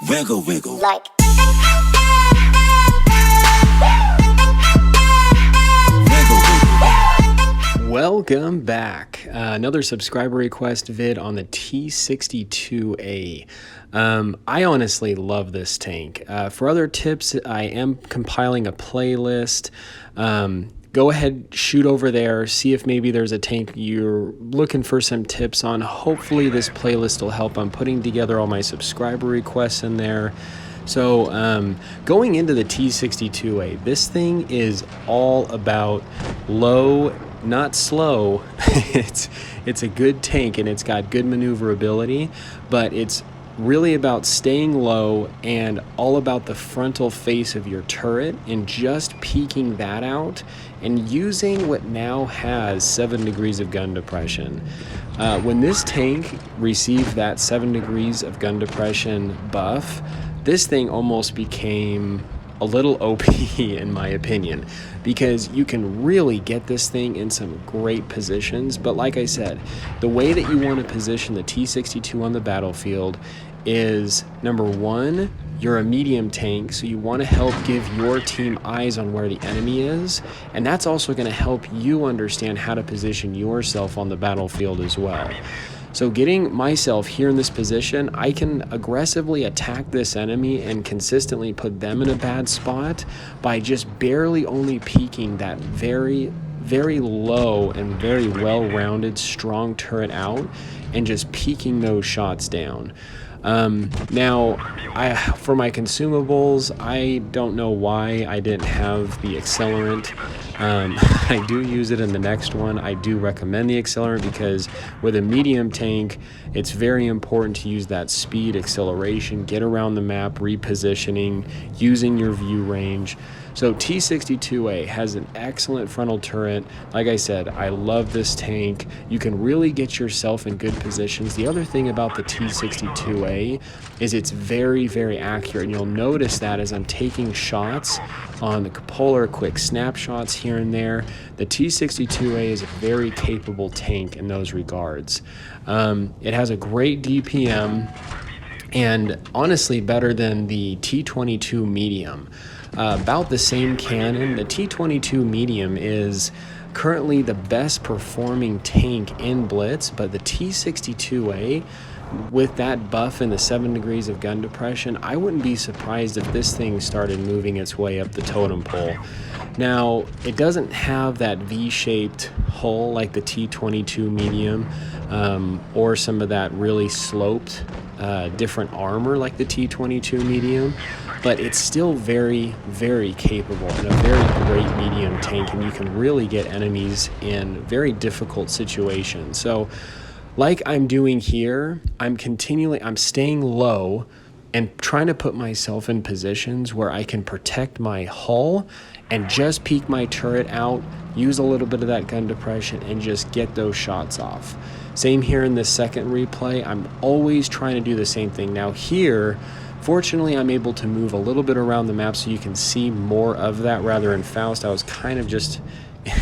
Wiggle, wiggle. Like. Welcome back. Another subscriber request vid on the T62A. I honestly love this tank. For other tips, I am compiling a playlist. Go ahead, shoot over there, see if maybe there's a tank you're looking for some tips on. Hopefully this playlist will help. I'm putting together all my subscriber requests in there. So going into the T62A, this thing is all about low, not slow. It's a good tank and it's got good maneuverability, but it's really about staying low and all about the frontal face of your turret and just peeking that out and using what now has 7 degrees of gun depression. When this tank received that 7 degrees of gun depression buff, this thing almost became a little OP in my opinion, because you can really get this thing in some great positions. But like I said, the way that you want to position the T62 on the battlefield is, number one, you're a medium tank, so you want to help give your team eyes on where the enemy is, and that's also going to help you understand how to position yourself on the battlefield as well. So getting myself here in this position, I can aggressively attack this enemy and consistently put them in a bad spot by just barely only peeking that very low and very well-rounded strong turret out and just peeking those shots down. Now, for my consumables, I don't know why I didn't have the accelerant. I do use it in the next one. I do recommend the accelerant because with a medium tank, it's very important to use that speed, acceleration, get around the map, repositioning, using your view range. So T62A has an excellent frontal turret. Like I said, I love this tank. You can really get yourself in good positions. The other thing about the T62A is it's very accurate, and you'll notice that as I'm taking shots on the cupola, quick snapshots here and there. The T62A is a very capable tank in those regards. It has a great DPM and honestly better than the T22 medium. About the same cannon, the T22 medium is currently the best performing tank in Blitz, but the T62A, with that buff and the 7 degrees of gun depression, I wouldn't be surprised if this thing started moving its way up the totem pole. Now, it doesn't have that V-shaped hull like the T22 medium, or some of that really sloped different armor like the T22 medium, but it's still very capable and a very great medium tank, and you can really get enemies in very difficult situations. So like I'm doing here, I'm staying low and trying to put myself in positions where I can protect my hull and just peek my turret out, use a little bit of that gun depression, and just get those shots off. Same here in this second replay. I'm always trying to do the same thing. Now here, fortunately, I'm able to move a little bit around the map so you can see more of that, rather in Faust, I was kind of just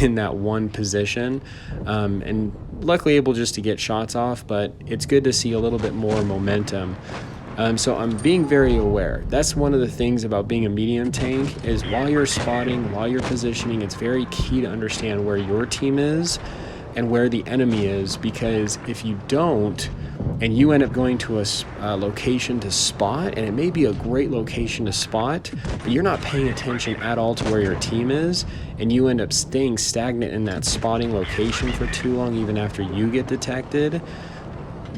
in that one position, and luckily able just to get shots off, but it's good to see a little bit more momentum. So I'm being very aware. That's one of the things about being a medium tank, is while you're spotting, while you're positioning, it's very key to understand where your team is and where the enemy is, because if you don't, and you end up going to a location to spot, and it may be a great location to spot, but you're not paying attention at all to where your team is, and you end up staying stagnant in that spotting location for too long, even after you get detected,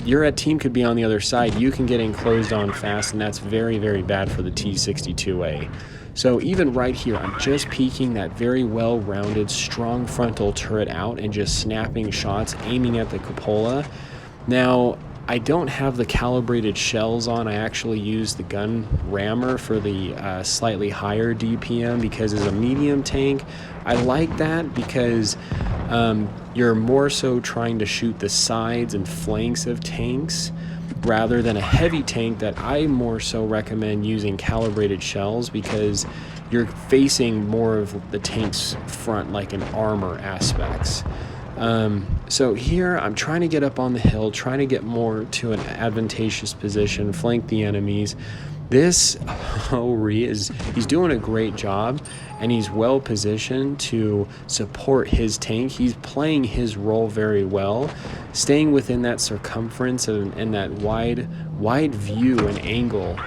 your team could be on the other side. You can get enclosed on fast, and that's very bad for the T62A. So even right here, I'm just peeking that very well-rounded, strong frontal turret out and just snapping shots, aiming at the cupola. Now, I don't have the calibrated shells on. I actually use the gun rammer for the slightly higher DPM, because as a medium tank, I like that because you're more so trying to shoot the sides and flanks of tanks rather than a heavy tank that I more so recommend using calibrated shells, because you're facing more of the tank's front, like in armor aspects. So here I'm trying to get up on the hill, trying to get more to an advantageous position, flank the enemies. This Hori he's doing a great job, and he's well positioned to support his tank. He's playing his role very well, staying within that circumference and that wide view and angle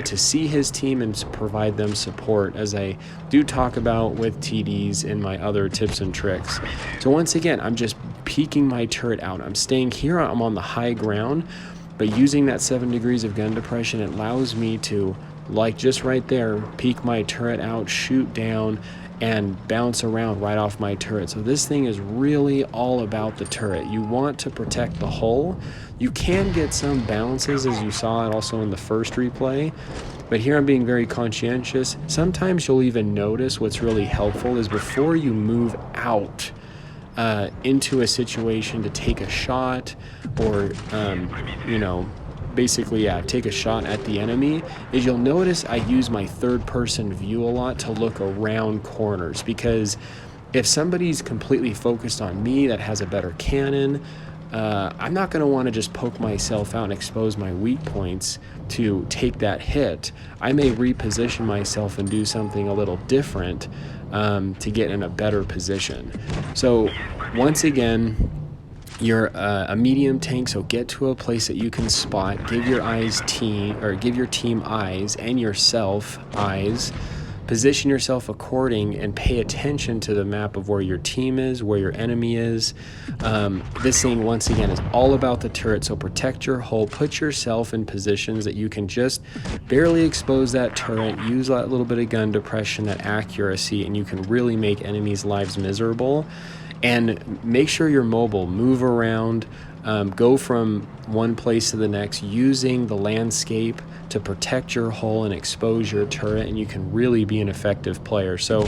to see his team and provide them support, as I do talk about with TDs in my other tips and tricks. So once again, I'm just peeking my turret out. I'm staying here, I'm on the high ground, but using that 7 degrees of gun depression, it allows me to, like just right there, peek my turret out, shoot down, and bounce around right off my turret. So this thing is really all about the turret. You want to protect the hull. You can get some bounces, as you saw it also in the first replay, but here I'm being very conscientious. Sometimes you'll even notice what's really helpful is before you move out into a situation to take a shot, or basically take a shot at the enemy, is you'll notice I use my third person view a lot to look around corners, because if somebody's completely focused on me that has a better cannon, I'm not going to want to just poke myself out and expose my weak points to take that hit. I may reposition myself and do something a little different to get in a better position. So once again, you're a medium tank, so get to a place that you can spot. Give your team eyes and yourself eyes. Position yourself according and pay attention to the map of where your team is, where your enemy is. This thing, once again, is all about the turret, so protect your hull. Put yourself in positions that you can just barely expose that turret, use that little bit of gun depression, that accuracy, and you can really make enemies' lives miserable. And make sure you're mobile, move around, go from one place to the next, using the landscape to protect your hull and expose your turret, and you can really be an effective player. So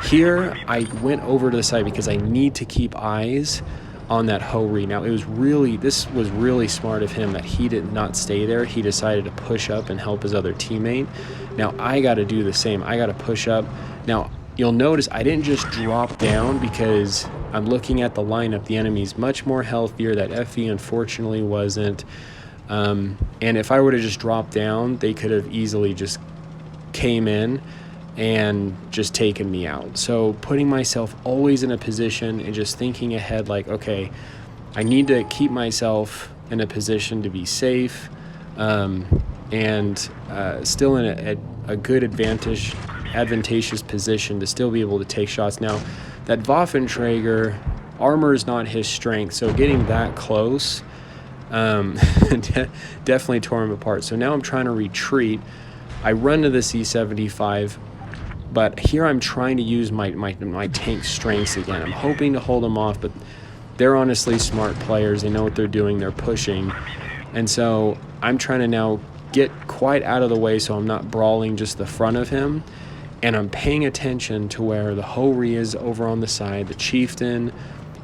here I went over to the side because I need to keep eyes on that Hori. Now this was really smart of him that he did not stay there. He decided to push up and help his other teammate. Now I got to do the same. I got to push up. Now you'll notice I didn't just drop down because I'm looking at the lineup. The enemy's much more healthier. That FE unfortunately wasn't. And if I were to just drop down, they could have easily just came in and just taken me out. So putting myself always in a position and just thinking ahead, like, okay, I need to keep myself in a position to be safe, and still in a good advantageous position to still be able to take shots. Now, that Waffenträger, armor is not his strength, so getting that close definitely tore him apart. So now I'm trying to retreat. I run to the C75, but here I'm trying to use my tank strengths again. I'm hoping to hold them off, but they're honestly smart players. They know what they're doing. They're pushing. And so I'm trying to now get quite out of the way so I'm not brawling just the front of him. And I'm paying attention to where the Hori is over on the side, the Chieftain.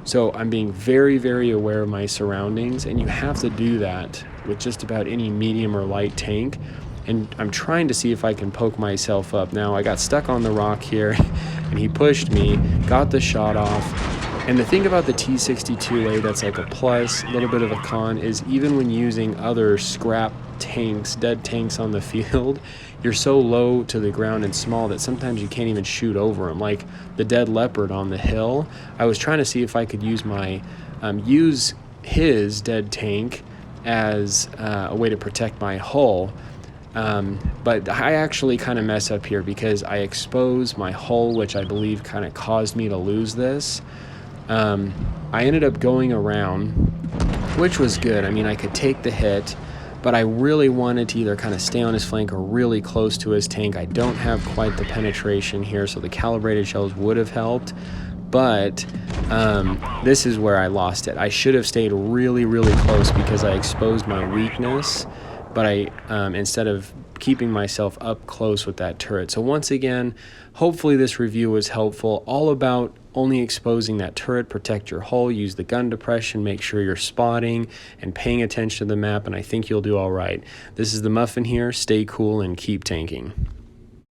So I'm being very, very aware of my surroundings, and you have to do that with just about any medium or light tank. And I'm trying to see if I can poke myself up. Now, I got stuck on the rock here, and he pushed me, got the shot off. And the thing about the T62A that's like a plus, a little bit of a con, is even when using other scrap tanks, dead tanks on the field, you're so low to the ground and small that sometimes you can't even shoot over them. Like the dead leopard on the hill, I was trying to see if I could use use his dead tank as a way to protect my hull. But I actually kind of mess up here because I expose my hull, which I believe kind of caused me to lose this. I ended up going around, which was good. I mean, I could take the hit, but I really wanted to either kind of stay on his flank or really close to his tank. I don't have quite the penetration here, so the calibrated shells would have helped. But this is where I lost it. I should have stayed really, really close because I exposed my weakness, but I instead of keeping myself up close with that turret. So once again, hopefully this review was helpful. All about only exposing that turret, protect your hull, use the gun depression, make sure you're spotting and paying attention to the map, and I think you'll do all right. This is the Muffin here. Stay cool and keep tanking.